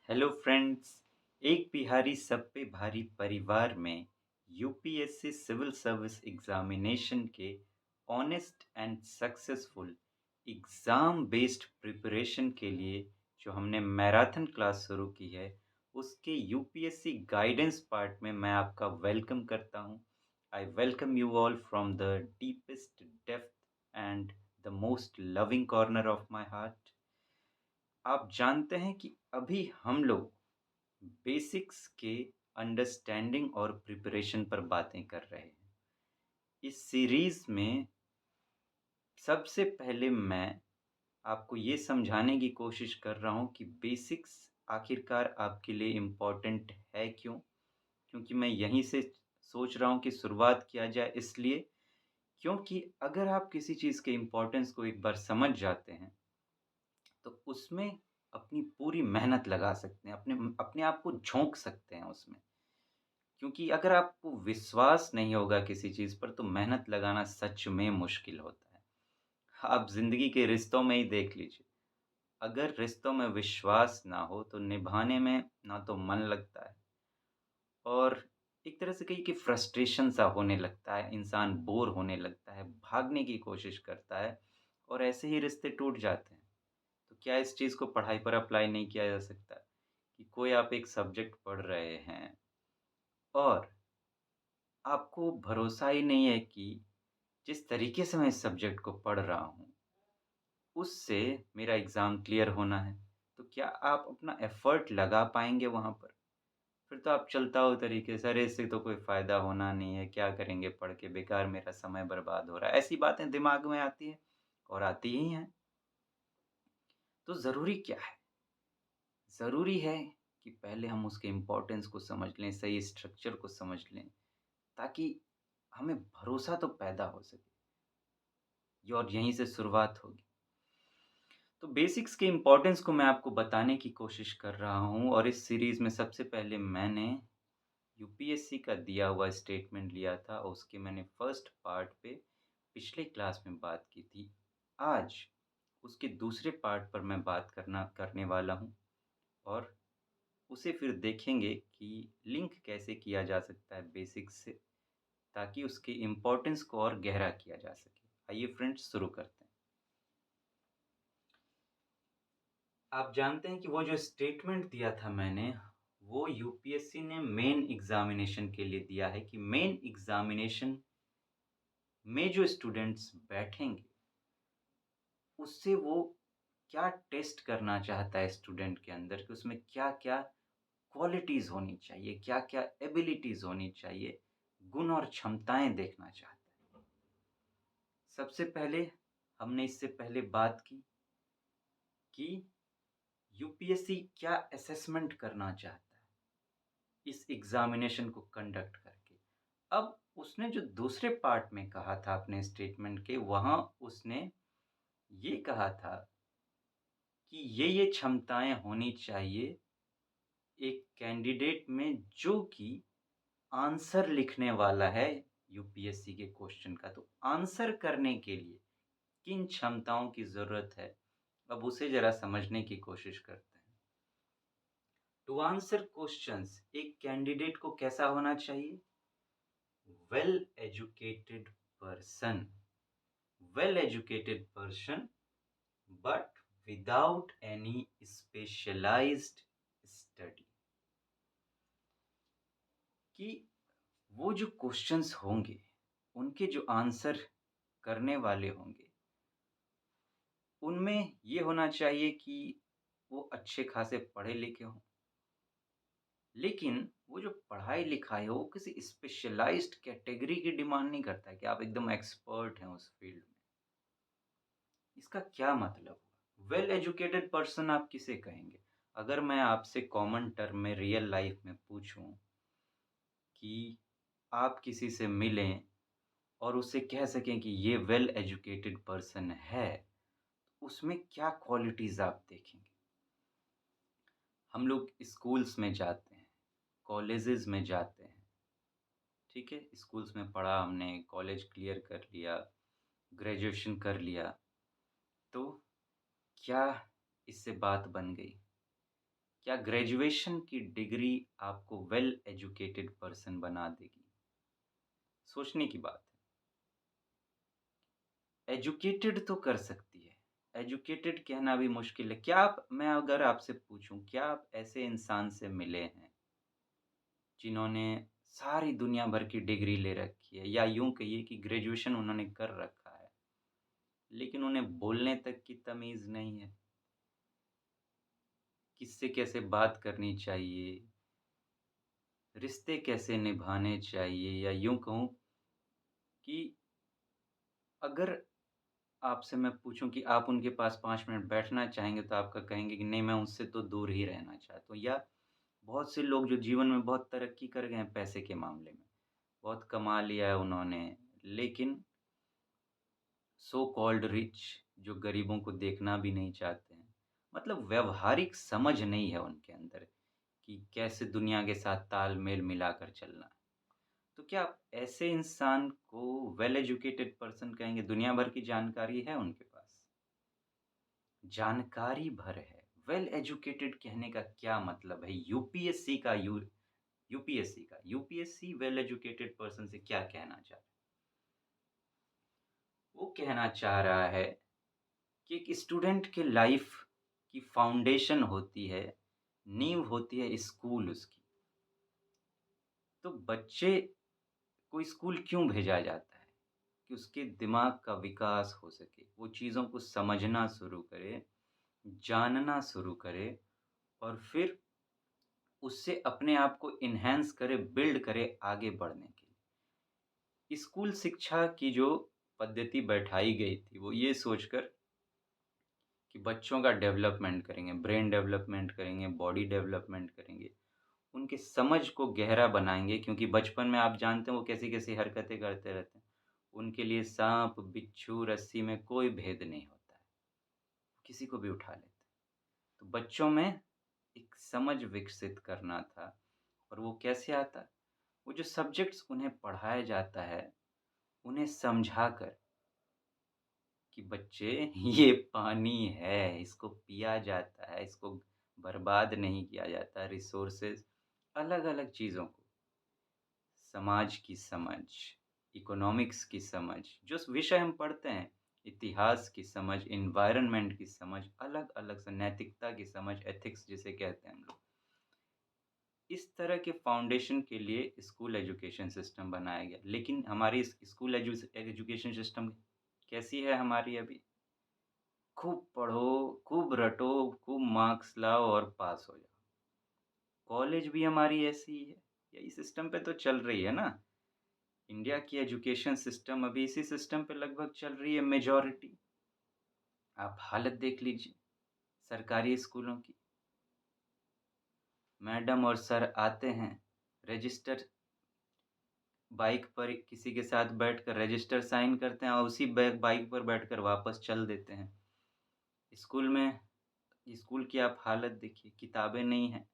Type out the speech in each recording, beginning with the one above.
Hello friends. एक बिहारी सब पे भारी परिवार में यूपीएससी सिविल सर्विस एग्जामिनेशन के honest and successful exam based preparation के लिए जो हमने मैराथन क्लास शुरू की है, उसके यूपीएससी गाइडेंस पार्ट में मैं आपका वेलकम करता हूं। I welcome you all from the deepest depth and the most loving corner of my heart. आप जानते हैं कि अभी हम लोग बेसिक्स के अंडरस्टैंडिंग और प्रिपरेशन पर बातें कर रहे हैं। इस सीरीज में सबसे पहले मैं आपको ये समझाने की कोशिश कर रहा हूँ कि बेसिक्स आखिरकार आपके लिए इम्पोर्टेंट है क्यों? क्योंकि मैं यहीं से सोच रहा हूँ कि शुरुआत किया जाए, इसलिए क्योंकि अगर आप किसी चीज़ के इम्पोर्टेंस को एक बार समझ जाते हैं, तो उसमें अपनी पूरी मेहनत लगा सकते हैं, अपने अपने आप को झोंक सकते हैं उसमें। क्योंकि अगर आपको विश्वास नहीं होगा किसी चीज़ पर, तो मेहनत लगाना सच में मुश्किल होता है। आप ज़िंदगी के रिश्तों में ही देख लीजिए, अगर रिश्तों में विश्वास ना हो तो निभाने में ना तो मन लगता है, और एक तरह से कहिए कि फ्रस्ट्रेशन सा होने लगता है, इंसान बोर होने लगता है, भागने की कोशिश करता है और ऐसे ही रिश्ते टूट जाते हैं। तो क्या इस चीज़ को पढ़ाई पर अप्लाई नहीं किया जा सकता? कि कोई आप एक सब्जेक्ट पढ़ रहे हैं और आपको भरोसा ही नहीं है कि जिस तरीके से मैं इस सब्जेक्ट को पढ़ रहा हूँ, उससे मेरा एग्ज़ाम क्लियर होना है, तो क्या आप अपना एफ़र्ट लगा पाएँगे वहाँ पर? फिर तो आप चलता-हू तरीके से, अरे इससे तो कोई फ़ायदा होना नहीं है, क्या करेंगे पढ़ के, बेकार मेरा समय बर्बाद हो रहा है। ऐसी बातें दिमाग में आती हैं और आती ही हैं। तो ज़रूरी क्या है? ज़रूरी है कि पहले हम उसके इम्पोर्टेंस को समझ लें, सही स्ट्रक्चर को समझ लें, ताकि हमें भरोसा तो पैदा हो सके। ये और यहीं से शुरुआत होगी। तो बेसिक्स के इम्पोर्टेंस को मैं आपको बताने की कोशिश कर रहा हूँ, और इस सीरीज़ में सबसे पहले मैंने यूपीएससी का दिया हुआ स्टेटमेंट लिया था और उसके मैंने फर्स्ट पार्ट पे पिछले क्लास में बात की थी। आज उसके दूसरे पार्ट पर मैं बात करने वाला हूँ, और उसे फिर देखेंगे कि लिंक कैसे किया जा सकता है बेसिक्स से, ताकि उसके इम्पोर्टेंस को और गहरा किया जा सके। आइए फ्रेंड्स, शुरू करते हैं। आप जानते हैं कि वो जो स्टेटमेंट दिया था मैंने, वो यूपीएससी ने मेन एग्जामिनेशन के लिए दिया है कि मेन एग्जामिनेशन में जो स्टूडेंट्स बैठेंगे, उससे वो क्या टेस्ट करना चाहता है स्टूडेंट के अंदर, कि उसमें क्या-क्या क्वालिटीज़ होनी चाहिए, क्या-क्या एबिलिटीज़ होनी चाहिए, गुण और क्षमताएँ देखना चाहता है। सबसे पहले हमने इससे पहले बात की कि यूपीएससी क्या असेसमेंट करना चाहता है इस एग्ज़ामिनेशन को कंडक्ट करके। अब उसने जो दूसरे पार्ट में कहा था अपने स्टेटमेंट के, वहाँ उसने ये कहा था कि ये क्षमताएँ होनी चाहिए एक कैंडिडेट में, जो कि आंसर लिखने वाला है यूपीएससी के क्वेश्चन का। तो आंसर करने के लिए किन क्षमताओं की ज़रूरत है, अब उसे ज़रा समझने की कोशिश करते हैं। टू आंसर क्वेश्चंस एक कैंडिडेट को कैसा होना चाहिए? Well educated person. Well educated person, but without any specialised study. कि वो जो क्वेश्चंस होंगे, उनके जो आंसर करने वाले होंगे, उनमें ये होना चाहिए कि वो अच्छे खासे पढ़े लिखे हों। लेकिन वो जो पढ़ाई-लिखाई है, वो किसी स्पेशलाइज़्ड कैटेगरी की डिमांड नहीं करता है कि आप एकदम एक्सपर्ट हैं उस फ़ील्ड में। इसका क्या मतलब हुआ? वेल एजुकेटेड पर्सन आप किसे कहेंगे? अगर मैं आपसे कॉमन टर्म में रियल लाइफ़ में पूछूँ कि आप किसी से मिलें और उससे कह सकें कि ये वेल एजुकेटेड पर्सन है, उसमें क्या क्वालिटीज़ आप देखेंगे? हम लोग स्कूल्स में जाते हैं, कॉलेजेस में जाते हैं, ठीक है? स्कूल्स में पढ़ा हमने, कॉलेज क्लियर कर लिया, ग्रेजुएशन कर लिया, तो क्या इससे बात बन गई? क्या ग्रेजुएशन की डिग्री आपको वेल एजुकेटेड पर्सन बना देगी? सोचने की बात है। एजुकेटेड तो कर सकती है, एजुकेटेड कहना भी मुश्किल है। क्या आप मैं अगर आपसे पूछूँ, क्या आप ऐसे इंसान से मिले हैं, जिन्होंने सारी दुनिया भर की डिग्री ले रखी है, या यूँ कहिए कि ग्रेजुएशन उन्होंने कर रखा है, लेकिन उन्हें बोलने तक की तमीज़ नहीं है, किससे कैसे बात करनी चाहिए, रिश्ते कैसे निभाने चाहिए, या यूँ कहूँ कि अगर आपसे मैं पूछूँ कि आप उनके पास 5 मिनट बैठना चाहेंगे, तो आपका कहेंगे कि नहीं, मैं उससे तो दूर ही रहना चाहता हूँ। या बहुत से लोग जो जीवन में बहुत तरक्की कर गए हैं पैसे के मामले में, बहुत कमा लिया है उन्होंने, लेकिन सो कॉल्ड रिच, जो गरीबों को देखना भी नहीं चाहते हैं। मतलब व्यावहारिक समझ नहीं है उनके अंदर कि कैसे दुनिया के साथ तालमेल मिलाकर चलना है। तो क्या आप ऐसे इंसान को वेल एजुकेटेड पर्सन कहेंगे? दुनिया भर की जानकारी है उनके पास, जानकारी भर है। वेल एजुकेटेड कहने का क्या मतलब है? यूपीएससी वेल एजुकेटेड पर्सन से क्या कहना चाह रहा है? वो कहना चाह रहा है कि एक स्टूडेंट के लाइफ की फाउंडेशन होती है, नींव होती है स्कूल उसकी। तो बच्चे को स्कूल क्यों भेजा जाता है? कि उसके दिमाग का विकास हो सके, वो चीज़ों को समझना शुरू करे, जानना शुरू करे, और फिर उससे अपने आप को एनहांस करे, बिल्ड करे आगे बढ़ने के लिए। स्कूल शिक्षा की जो पद्धति बैठाई गई थी, वो ये सोचकर कि बच्चों का डेवलपमेंट करेंगे, ब्रेन डेवलपमेंट करेंगे, बॉडी डेवलपमेंट करेंगे, उनकी समझ को गहरा बनाएँगे, क्योंकि बचपन में आप जानते हैं वो कैसी-कैसी हरकतें करते रहते हैं। उनके लिए साँप, बिच्छू, रस्सी में कोई भेद नहीं होता है, किसी को भी उठा लेते हैं। तो बच्चों में एक समझ विकसित करना था, और वो कैसे आता? वो जो सब्जेक्ट्स उन्हें पढ़ाया जाता है, उन्हें समझाकर कि बच्चे ये पानी है, इसको पिया जाता है, इसको बर्बाद नहीं किया जाता, रिसोर्सेज़ अलग-अलग चीज़ों को, समाज की समझ, इकोनॉमिक्स की समझ, जो विषय हम पढ़ते हैं, इतिहास की समझ, एनवायरनमेंट की समझ, अलग-अलग से नैतिकता की समझ, एथिक्स जिसे कहते हैं हम लोग। इस तरह के फाउंडेशन के लिए स्कूल एजुकेशन सिस्टम बनाया गया। लेकिन हमारी इस स्कूल एजुकेशन सिस्टम कैसी है हमारी अभी? खूब पढ़ो, खूब रटो, खूब मार्क्स लाओ और पास हो जाओ। कॉलेज भी हमारी ऐसी ही है, यही सिस्टम पे तो चल रही है ना। इंडिया की एजुकेशन सिस्टम अभी इसी सिस्टम पे लगभग चल रही है मेजॉरिटी। आप हालत देख लीजिए सरकारी स्कूलों की। मैडम और सर आते हैं, रजिस्टर बाइक पर किसी के साथ बैठकर रजिस्टर साइन करते हैं और उसी बाइक पर बैठकर वापस चल देते हैं। स्कूल में स्कूल की आप हालत देखिए, किताबें नहीं हैं,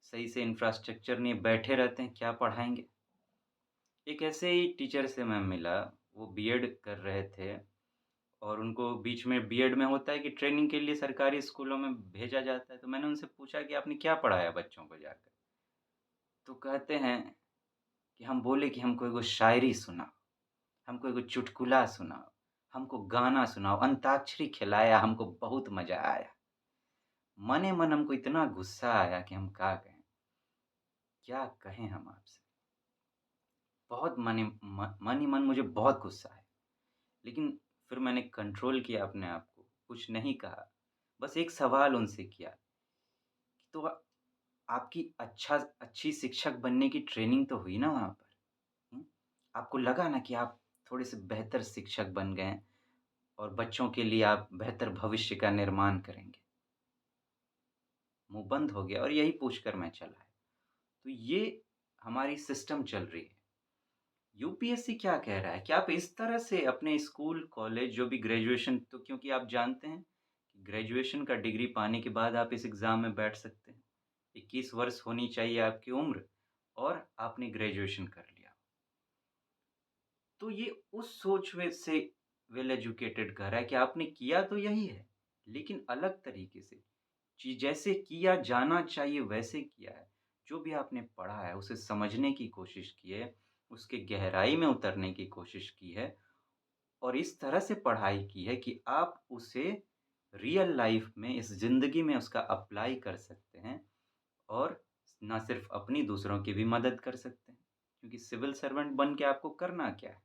सही से इंफ्रास्ट्रक्चर नहीं है, बैठे रहते हैं, क्या पढ़ाएँगे? एक ऐसे ही टीचर से मैं मिला, वो बीएड कर रहे थे, और उनको बीच में बीएड में होता है कि ट्रेनिंग के लिए सरकारी स्कूलों में भेजा जाता है। तो मैंने उनसे पूछा कि आपने क्या पढ़ाया बच्चों को जाकर? तो कहते हैं कि हम बोले कि हमको एगो शायरी सुनाओ, हमको एगो चुटकुला सुनाओ, हमको गाना सुनाओ, अंताक्षरी खिलाया, हमको बहुत मज़ा आया। मने-मन हमको इतना गुस्सा आया कि हम क्या कहें? क्या कहें हम आपसे? बहुत मन ही मन मुझे बहुत गुस्सा आया। लेकिन फिर मैंने कंट्रोल किया अपने आप को, कुछ नहीं कहा। बस एक सवाल उनसे किया, तो आपकी अच्छी शिक्षक बनने की ट्रेनिंग तो हुई ना वहाँ पर? हुँ? आपको लगा ना कि आप थोड़े-से बेहतर शिक्षक बन गए हैं और बच्चों के लिए आप बेहतर भविष्य का निर्माण करेंगे? मुँह बंद हो गया और यही पूछकर मैं चला आया। तो ये हमारी सिस्टम चल रही है। यूपीएससी क्या कह रहा है कि आप इस तरह से अपने स्कूल, कॉलेज जो भी ग्रेजुएशन, तो क्योंकि आप जानते हैं कि ग्रेजुएशन का डिग्री पाने के बाद आप इस एग्ज़ाम में बैठ सकते हैं। 21 वर्ष होनी चाहिए आपकी उम्र, और आपने ग्रेजुएशन कर लिया। तो ये उस सोच में से वेल एजुकेटेड कह रहा है कि आपने किया तो यही है, लेकिन अलग तरीके से। जैसे किया जाना चाहिए वैसे किया है। जो भी आपने पढ़ा है उसे समझने की कोशिश की है, उसके गहराई में उतरने की कोशिश की है और इस तरह से पढ़ाई की है कि आप उसे रियल लाइफ़ में इस ज़िंदगी में उसका अप्लाई कर सकते हैं और ना सिर्फ़ अपनी दूसरों की भी मदद कर सकते हैं। क्योंकि सिविल सर्वेंट बन के आपको करना क्या है?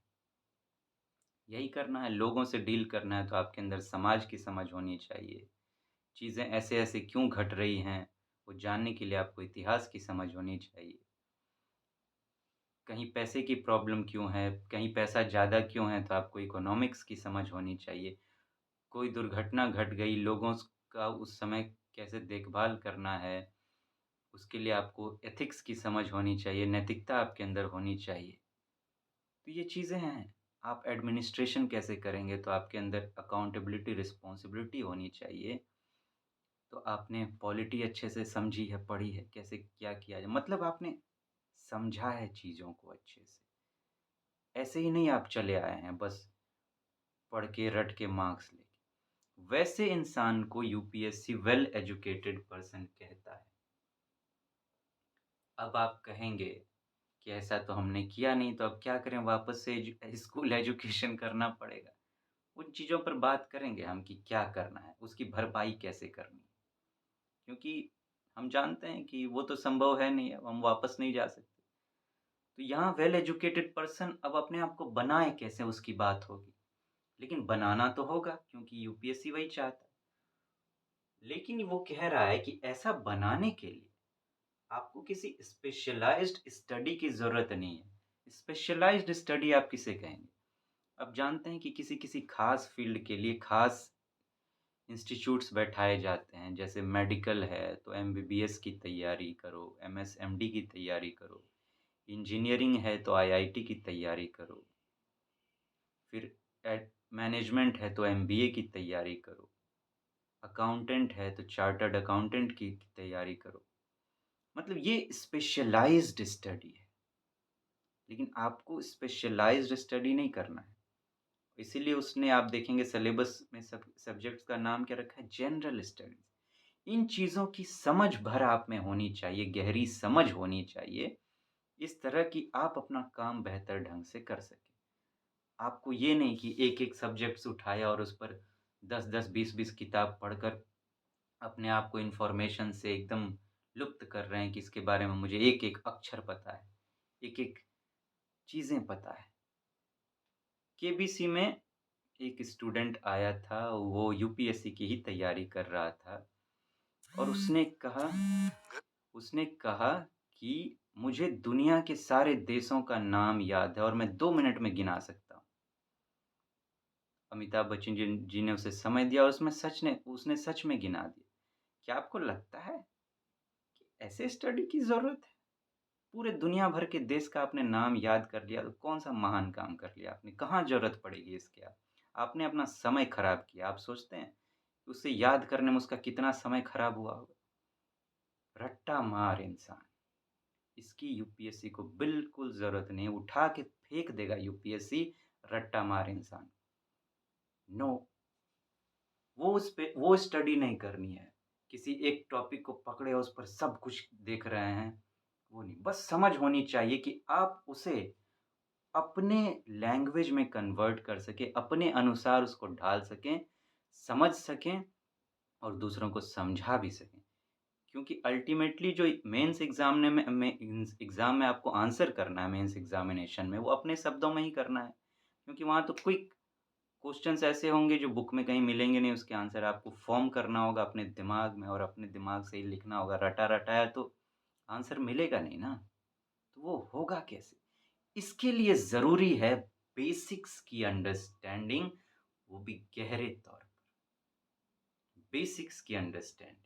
यही करना है, लोगों से डील करना है तो आपके अंदर समाज की समझ होनी चाहिए। चीज़ें ऐसे-ऐसे क्यों घट रही हैं, वो जानने के लिए आपको इतिहास की समझ होनी चाहिए। कहीं पैसे की प्रॉब्लम क्यों है, कहीं पैसा ज़्यादा क्यों है, तो आपको इकोनॉमिक्स की समझ होनी चाहिए। कोई दुर्घटना घट गई, लोगों का उस समय कैसे देखभाल करना है, उसके लिए आपको एथिक्स की समझ होनी चाहिए, नैतिकता आपके अंदर होनी चाहिए। तो ये चीज़ें हैं। आप एडमिनिस्ट्रेशन कैसे करेंगे, तो आपके अंदर अकाउंटेबिलिटी, रिस्पॉन्सिबिलिटी होनी चाहिए। तो आपने पॉलिटी अच्छे से समझी है, पढ़ी है, कैसे क्या किया जाए मतलब आपने समझा है चीज़ों को अच्छे से। ऐसे ही नहीं आप चले आए हैं बस पढ़ के, रट के मार्क्स लेके। वैसे इंसान को यूपीएससी वेल एजुकेटेड पर्सन कहता है। अब आप कहेंगे कि ऐसा तो हमने किया नहीं, तो अब क्या करें वापस से स्कूल एजुकेशन करना पड़ेगा। उन चीज़ों पर बात करेंगे हम कि क्या करना है, उसकी भरपाई कैसे करनी है। क्योंकि हम जानते हैं कि वो तो संभव है नहीं, अब हम वापस नहीं जा सकते। तो यहाँ वेल एजुकेटेड पर्सन अब अपने आप को बनाए कैसे उसकी बात होगी। लेकिन बनाना तो होगा क्योंकि यूपीएससी वही चाहता है। लेकिन वो कह रहा है कि ऐसा बनाने के लिए आपको किसी स्पेशलाइज्ड स्टडी की ज़रूरत नहीं है। स्पेशलाइज्ड स्टडी आप किसे कहेंगे? अब जानते हैं कि किसी-किसी ख़ास फ़ील्ड के लिए ख़ास इंस्टीट्यूट्स बैठाए जाते हैं। जैसे मेडिकल है तो एमबीबीएस की तैयारी करो, एमएसएमडी की तैयारी करो। इंजीनियरिंग है तो आईआईटी की तैयारी करो। फिर एड मैनेजमेंट है तो एमबीए की तैयारी करो। अकाउंटेंट है तो चार्टर्ड अकाउंटेंट की तैयारी करो। मतलब ये स्पेशलाइज्ड स्टडी है। लेकिन आपको स्पेशलाइज्ड स्टडी नहीं करना है। इसीलिए उसने आप देखेंगे सिलेबस में सब्जेक्ट्स का नाम क्या रखा है जनरल स्टडीज़। इन चीज़ों की समझ भर आप में होनी चाहिए, गहरी समझ होनी चाहिए, इस तरह कि आप अपना काम बेहतर ढंग से कर सकें। आपको ये नहीं कि एक-एक सब्जेक्ट्स उठाया और उस पर 10-10, 20-20 किताब पढ़कर अपने आप को इन्फॉर्मेशन से एकदम लुप्त कर रहे हैं कि इसके बारे में मुझे एक-एक अक्षर पता है, एक-एक चीज़ें पता है। केबीसी में एक स्टूडेंट आया था, वो यूपीएससी की ही तैयारी कर रहा था और उसने कहा कि मुझे दुनिया के सारे देशों का नाम याद है और मैं 2 मिनट में गिना सकता हूँ। अमिताभ बच्चन जी ने उसे समय दिया और उसने सच में गिना दिया। क्या आपको लगता है कि ऐसे स्टडी की ज़रूरत है? पूरे दुनिया भर के देश का आपने नाम याद कर लिया, तो कौन-सा महान काम कर लिया आपने? कहाँ ज़रूरत पड़ेगी इसकी आपने अपना समय खराब किया। आप सोचते हैं, उसे याद करने में उसका कितना समय खराब हुआ होगा? रट्टा मार इंसान। इसकी यूपीएससी को बिल्कुल ज़रूरत नहीं है, उठा के फेंक देगा यूपीएससी रट्टा मार इंसान। नो, वो स्टडी नहीं करनी है। किसी एक टॉपिक को पकड़े और उस पर सब कुछ देख रहे हैं, वो नहीं। बस समझ होनी चाहिए कि आप उसे अपने लैंग्वेज में कन्वर्ट कर सकें, अपने अनुसार उसको ढाल सकें, समझ सकें और दूसरों को समझा भी सकें। क्योंकि अल्टीमेटली जो मेंस एग्ज़ाम में आपको आंसर करना है मेंस एग्ज़ामिनेशन में, वो अपने शब्दों में ही करना है। क्योंकि वहाँ तो क्विक क्वेश्चन्स ऐसे होंगे जो बुक में कहीं मिलेंगे नहीं उसके आंसर, आपको फ़ॉर्म करना होगा अपने दिमाग में और अपने दिमाग से ही लिखना होगा। रटा-रटाया तो आंसर मिलेगा नहीं ना, तो वो होगा कैसे? इसके लिए ज़रूरी है बेसिक्स की अंडरस्टैंडिंग, वो भी गहरे तौर पर। बेसिक्स की अंडरस्टैंडिंग।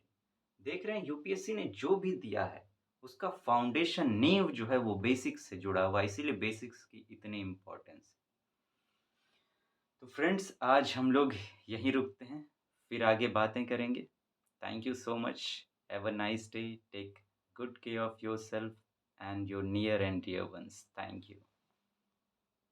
देख रहे हैं यूपीएससी ने जो भी दिया है, उसका फाउंडेशन नींव जो है वो बेसिक्स से जुड़ा हुआ है, इसीलिए बेसिक्स की इतनी इम्पोर्टेंस है। तो फ्रेंड्स आज हम लोग यहीं रुकते हैं, फिर आगे बातें करेंगे। Thank you so much. Have a nice day. Take good care of yourself and your near and dear ones. Thank you.